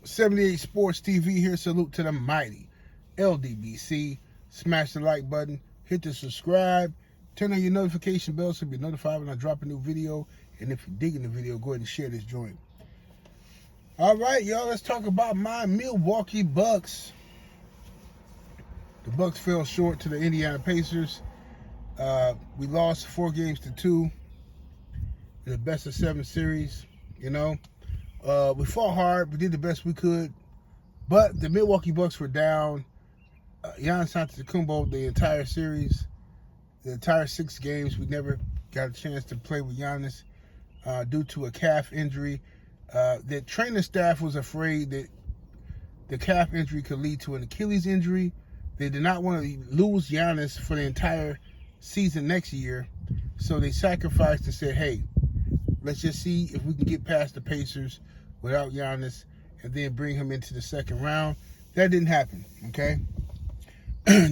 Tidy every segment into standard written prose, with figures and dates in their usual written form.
78 Sports TV here. Salute to the mighty LDBC. Smash the like button. Hit the subscribe. Turn on your notification bell so you'll be notified when I drop a new video. And if you're digging the video, go ahead and share this joint. All right, y'all. Let's talk about my Milwaukee Bucks. The Bucks fell short to the Indiana Pacers. We lost 4-2 in the best-of-7 series. You know, we fought hard. We did the best we could. But the Milwaukee Bucks were down. Giannis Antetokounmpo the entire series, the entire 6 games. We never got a chance to play with Giannis due to a calf injury. The training staff was afraid that the calf injury could lead to an Achilles injury. They did not want to lose Giannis for the entire season next year. So they sacrificed and said, hey, let's just see if we can get past the Pacers without Giannis and then bring him into the second round. That didn't happen, okay?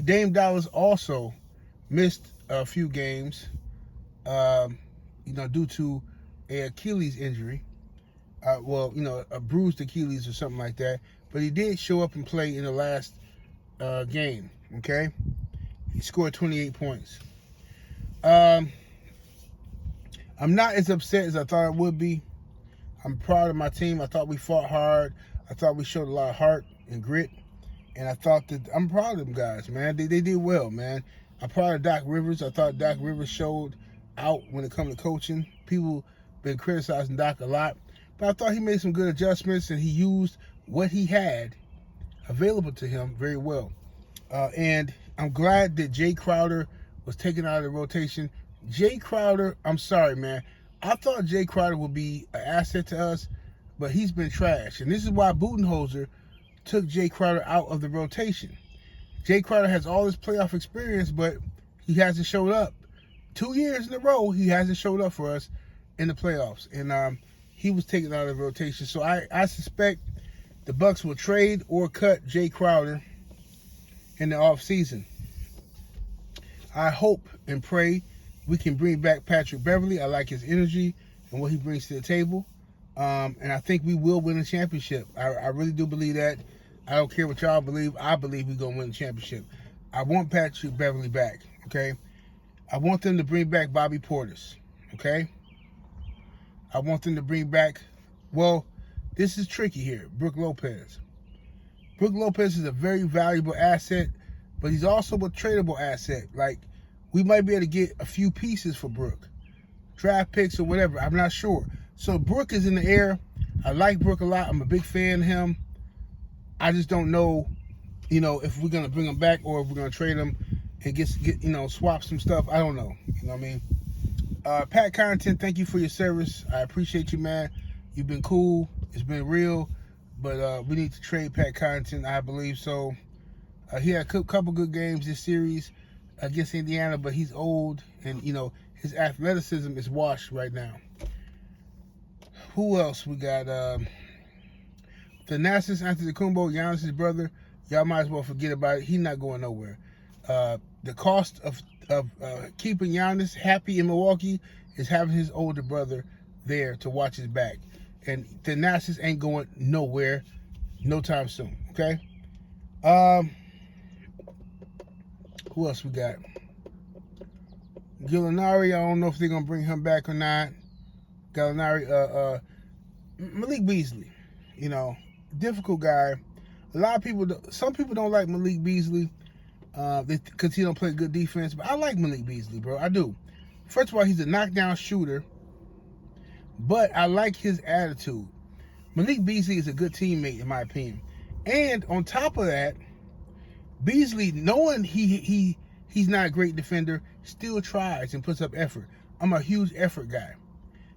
Dame Dollars also missed a few games, due to an Achilles injury. A bruised Achilles or something like that. But he did show up and play in the last game, okay? He scored 28 points. I'm not as upset as I thought I would be. I'm proud of my team. I thought we fought hard. I thought we showed a lot of heart and grit. And I thought that I'm proud of them guys, man. They did well, man. I'm proud of Doc Rivers. I thought Doc Rivers showed out when it comes to coaching. People been criticizing Doc a lot. But I thought he made some good adjustments and he used what he had available to him very well. And I'm glad that Jay Crowder was taken out of the rotation. Jay Crowder, I'm sorry, man. I thought Jay Crowder would be an asset to us, but he's been trash. And this is why Budenholzer took Jay Crowder out of the rotation. Jay Crowder has all this playoff experience, but he hasn't showed up. 2 years in a row, he hasn't showed up for us in the playoffs. And he was taken out of the rotation. So I suspect the Bucks will trade or cut Jay Crowder in the offseason. I hope and pray we can bring back Patrick Beverley. I like his energy and what he brings to the table. And I think we will win a championship. I really do believe that. I don't care what y'all believe. I believe we're going to win the championship. I want Patrick Beverley back, okay? I want them to bring back Bobby Portis, okay? I want them to bring back, well, this is tricky here, Brook Lopez. Brook Lopez is a very valuable asset, but he's also a tradable asset. Like, we might be able to get a few pieces for Brook. Draft picks or whatever, I'm not sure. So Brook is in the air. I like Brook a lot. I'm a big fan of him. I just don't know, if we're going to bring him back or if we're going to trade him and get swap some stuff. I don't know. You know what I mean? Pat Connaughton, thank you for your service. I appreciate you, man. You've been cool. It's been real. But we need to trade Pat Connaughton, I believe so. He had a couple good games this series against Indiana, but he's old and, his athleticism is washed right now. Who else we got? Thanasis Antetokounmpo, Giannis' brother. Y'all might as well forget about it. He's not going nowhere. The cost of keeping Giannis happy in Milwaukee is having his older brother there to watch his back. And Thanasis ain't going nowhere no time soon, okay? Who else we got? Gallinari, I don't know if they're going to bring him back or not. Gallinari, Malik Beasley, difficult guy. A lot of people, some people don't like Malik Beasley because he don't play good defense. But I like Malik Beasley, bro. I do. First of all, he's a knockdown shooter, but I like his attitude. Malik Beasley is a good teammate, in my opinion. And on top of that, Beasley, knowing he's not a great defender, still tries and puts up effort. I'm a huge effort guy.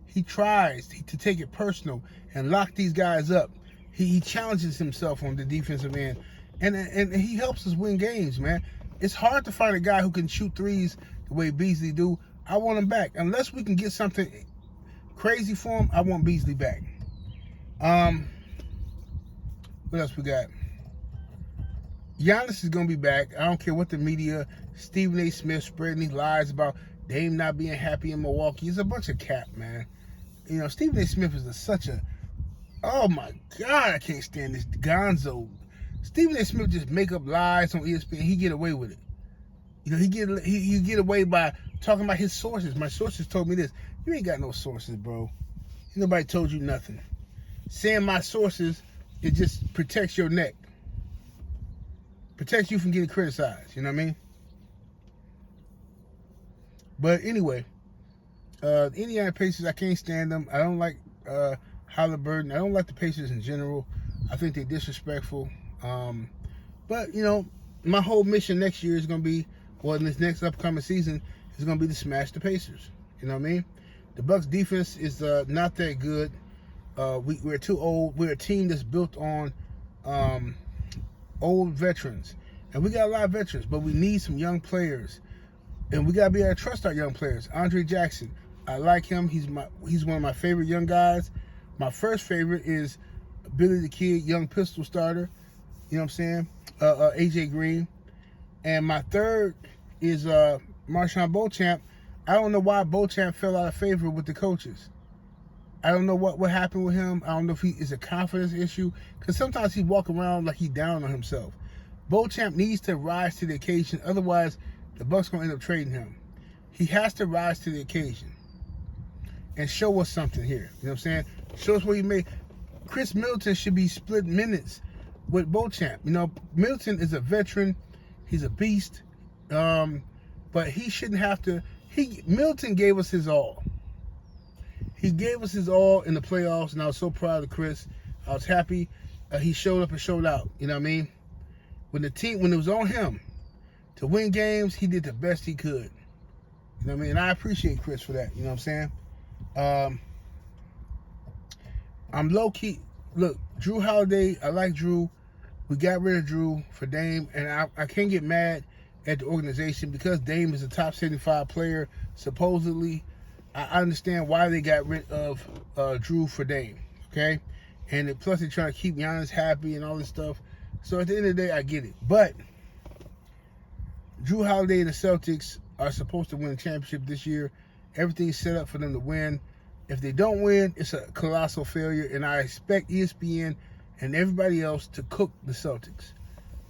He tries to take it personal and lock these guys up. He challenges himself on the defensive end. And he helps us win games, man. It's hard to find a guy who can shoot threes the way Beasley do. I want him back. Unless we can get something crazy for him, I want Beasley back. What else we got? Giannis is going to be back. I don't care what the media, Stephen A. Smith spreading these lies about Dame not being happy in Milwaukee. It's a bunch of cap, man. Stephen A. Smith is such a Oh my God, I can't stand this Gonzo. Stephen A. Smith just make up lies on ESPN. He get away with it. You know, he get away by talking about his sources. My sources told me this. You ain't got no sources, bro. Nobody told you nothing. Saying my sources, it just protects your neck. Protects you from getting criticized. You know what I mean? But anyway, Indiana Pacers, I can't stand them. I don't like Halliburton. I don't like the Pacers in general. I think they're disrespectful. But, you know, my whole mission next year is going to be, well, in this next upcoming season, is going to be to smash the Pacers. You know what I mean? The Bucks defense is not that good. We're too old. We're a team that's built on old veterans. And we got a lot of veterans, but we need some young players. And we gotta be able to trust our young players. Andre Jackson, I like him. He's one of my favorite young guys. My first favorite is Billy the Kid, young pistol starter. You know what I'm saying? AJ Green. And my third is Marshawn Beauchamp. I don't know why Beauchamp fell out of favor with the coaches. I don't know what happened with him. I don't know if he is a confidence issue, because sometimes he walk around like he down on himself. Beauchamp needs to rise to the occasion. Otherwise, the Bucks gonna end up trading him. He has to rise to the occasion and show us something here. You know what I'm saying? Show us what he made. Chris Middleton should be split minutes with Beauchamp. You know, Middleton is a veteran. He's a beast. But he shouldn't have to. Middleton gave us his all. He gave us his all in the playoffs, and I was so proud of Chris. I was happy he showed up and showed out. You know what I mean? When it was on him to win games, he did the best he could. You know what I mean? And I appreciate Chris for that. You know what I'm saying? I'm low-key. Look, Drew Holiday, I like Drew. We got rid of Drew for Dame, and I can't get mad at the organization because Dame is a top 75 player, supposedly. I understand why they got rid of Drew for Dame, okay? And plus they're trying to keep Giannis happy and all this stuff. So at the end of the day, I get it. But Drew Holiday and the Celtics are supposed to win a championship this year. Everything's set up for them to win. If they don't win, it's a colossal failure, and I expect ESPN and everybody else to cook the Celtics,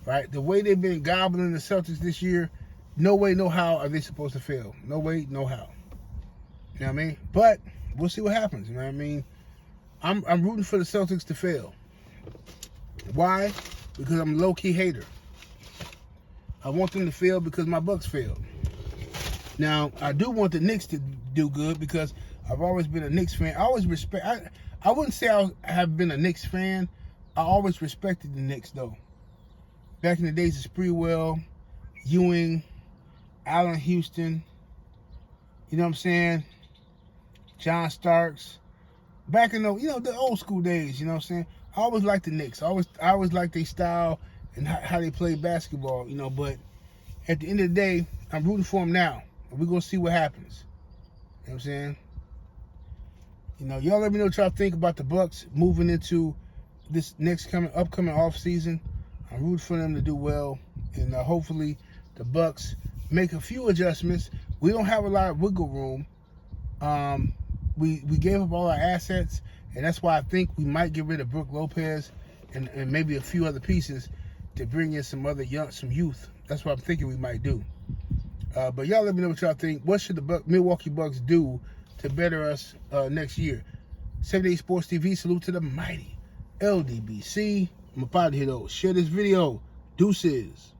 right? The way they've been gobbling the Celtics this year, no way, no how are they supposed to fail. No way, no how. You know what I mean? But we'll see what happens. You know what I mean? I'm rooting for the Celtics to fail. Why? Because I'm a low-key hater. I want them to fail because my Bucks failed. Now, I do want the Knicks to do good because I've always been a Knicks fan. I always respect. I wouldn't say I have been a Knicks fan. I always respected the Knicks, though. Back in the days of Sprewell, Ewing, Allen Houston, you know what I'm saying? John Starks. Back in the old school days, you know what I'm saying? I always liked the Knicks. I always liked their style and how they play basketball, you know. But at the end of the day, I'm rooting for them now. And we're going to see what happens. You know what I'm saying? You know, y'all let me know what y'all think about the Bucks moving into this upcoming offseason. I'm rooting for them to do well. And hopefully the Bucks make a few adjustments. We don't have a lot of wiggle room. We gave up all our assets, and that's why I think we might get rid of Brook Lopez and maybe a few other pieces to bring in some youth. That's what I'm thinking we might do. But y'all let me know what y'all think. What should the Milwaukee Bucks do to better us next year? 78 Sports TV, salute to the mighty LDBC. I'm about to hit those. Share this video. Deuces.